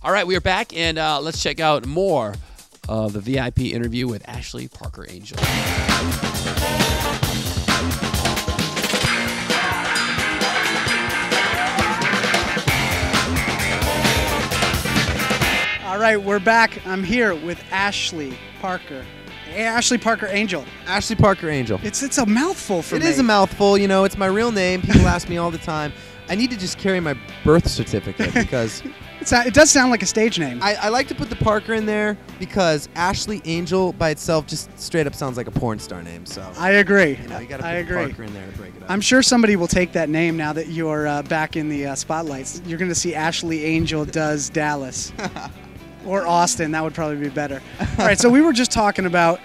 All right, we are back, and let's check out more of the VIP interview with Ashley Parker Angel. All right, we're back. I'm here with Ashley Parker. Ashley Parker Angel. Ashley Parker Angel. It's a mouthful for me. It is a mouthful. You know, it's my real name. People ask me all the time. I need to just carry my birth certificate because it does sound like a stage name. I like to put the Parker in there because Ashley Angel by itself just straight up sounds like a porn star name. So I agree. You know, you got to put the Parker in there to break it up. I'm sure somebody will take that name now that you're back in the spotlights. You're going to see Ashley Angel does Dallas. Or Austin, that would probably be better. All right, so we were just talking about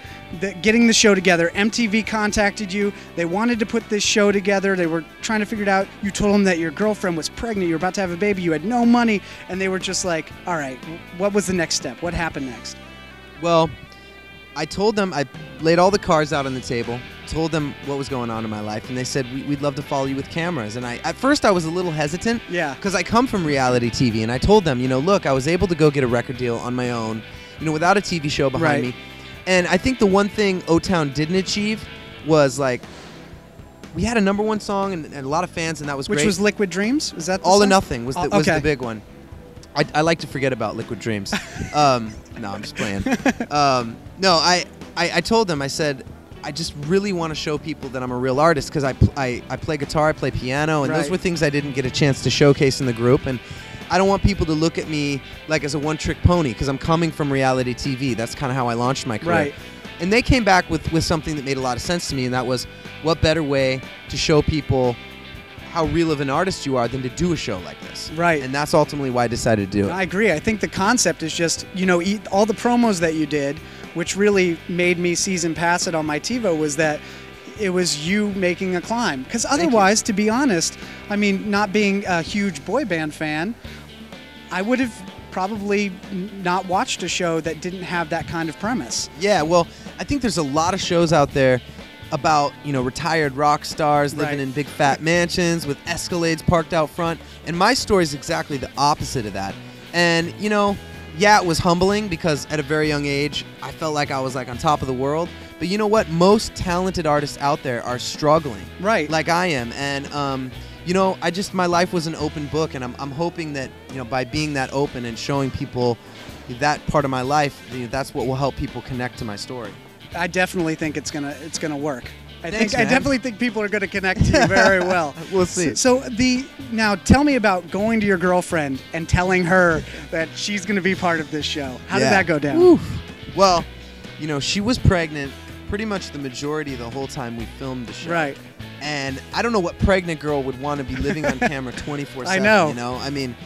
getting the show together. MTV contacted you. They wanted to put this show together. They were trying to figure it out. You told them that your girlfriend was pregnant. You were about to have a baby. You had no money. And they were just like, all right, what was the next step? What happened next? Well, I told them, I laid all the cards out on the table, told them what was going on in my life, and they said, we'd love to follow you with cameras. And at first I was a little hesitant, because I come from reality TV, and I told them, you know, look, I was able to go get a record deal on my own, you know, without a TV show behind me. And I think the one thing O-Town didn't achieve was, like, we had a #1 song and a lot of fans, and that was great. Which was Liquid Dreams? Was that the All song? or Nothing was the big one. I like to forget about Liquid Dreams. No, I'm just playing. No, I told them, I said, I just really want to show people that I'm a real artist because I play guitar, I play piano, and those were things I didn't get a chance to showcase in the group. And I don't want people to look at me like as a one-trick pony because I'm coming from reality TV. That's kind of how I launched my career. Right. And they came back with something that made a lot of sense to me, and that was, what better way to show people how real of an artist you are than to do a show like this. Right. And that's ultimately why I decided to do it. I agree. I think the concept is just, you know, all the promos that you did, which really made me season pass it on my TiVo, was that it was you making a climb. Because otherwise, to be honest, I mean, not being a huge boy band fan, I would have probably not watched a show that didn't have that kind of premise. Yeah, well, I think there's a lot of shows out there about, you know, retired rock stars living in big fat mansions with Escalades parked out front, and my story is exactly the opposite of that. And, you know, yeah, it was humbling because at a very young age I felt like I was like on top of the world, but you know what, most talented artists out there are struggling like I am. And you know, my life was an open book, and I'm hoping that, you know, by being that open and showing people that part of my life, you know, that's what will help people connect to my story. I definitely think it's gonna work. I Thanks, I man. definitely think people are gonna connect to you very well. We'll see. So now tell me about going to your girlfriend and telling her that she's gonna be part of this show. How did that go down? Oof. Well, you know, she was pregnant pretty much the majority of the whole time we filmed the show. Right. And I don't know what pregnant girl would want to be living on camera 24/7. I know. You know, I mean,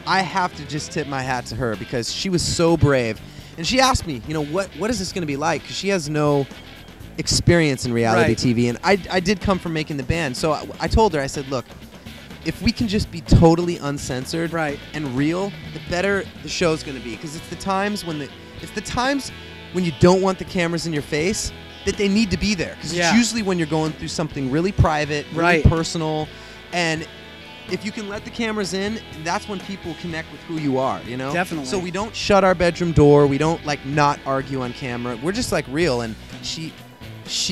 I have to just tip my hat to her because she was so brave. And she asked me, you know, what is this going to be like? Because she has no experience in reality TV. And I did come from making the band. So I told her, I said, look, if we can just be totally uncensored and real, the better the show's going to be. Because it's the times when you don't want the cameras in your face that they need to be there. Because it's usually when you're going through something really private, really personal. And if you can let the cameras in, that's when people connect with who you are, you know? Definitely. So we don't shut our bedroom door. We don't, like, not argue on camera. We're just, like, real. And she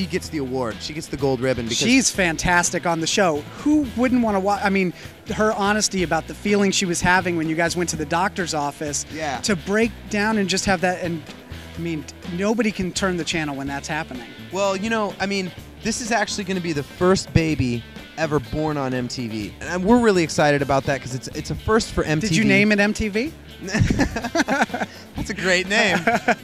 gets the award. She gets the gold ribbon. Because she's fantastic on the show. Who wouldn't want to watch? I mean, her honesty about the feeling she was having when you guys went to the doctor's office. Yeah. To break down and just have that. And, I mean, nobody can turn the channel when that's happening. Well, you know, I mean, this is actually going to be the first baby ever born on MTV, and we're really excited about that because it's a first for MTV. Did you name it MTV? That's a great name.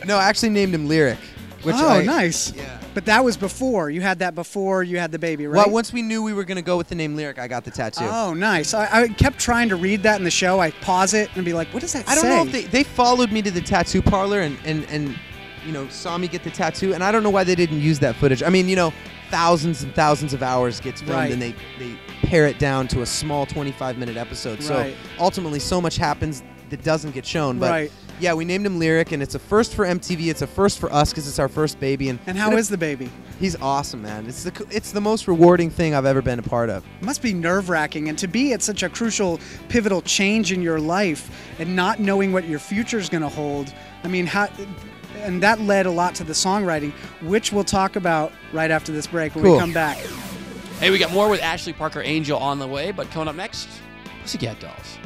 No, I actually named him Lyric. Which nice. Yeah. But that was before. You had that before you had the baby, right? Well, once we knew we were going to go with the name Lyric, I got the tattoo. Oh, nice. I kept trying to read that in the show. I pause it and be like, what does that say? I don't know if they followed me to the tattoo parlor and you know, saw me get the tattoo, and I don't know why they didn't use that footage. I mean, you know, thousands and thousands of hours gets filmed, and they pare it down to a small 25-minute episode. So ultimately, so much happens that doesn't get shown. But yeah, we named him Lyric, and it's a first for MTV. It's a first for us because it's our first baby. And how is the baby? He's awesome, man. It's the most rewarding thing I've ever been a part of. It must be nerve-wracking, and to be at such a crucial, pivotal change in your life and not knowing what your future is going to hold. I mean, and that led a lot to the songwriting, which we'll talk about right after this break when we come back. Hey, we got more with Ashley Parker Angel on the way, but coming up next, Pussycat Dolls.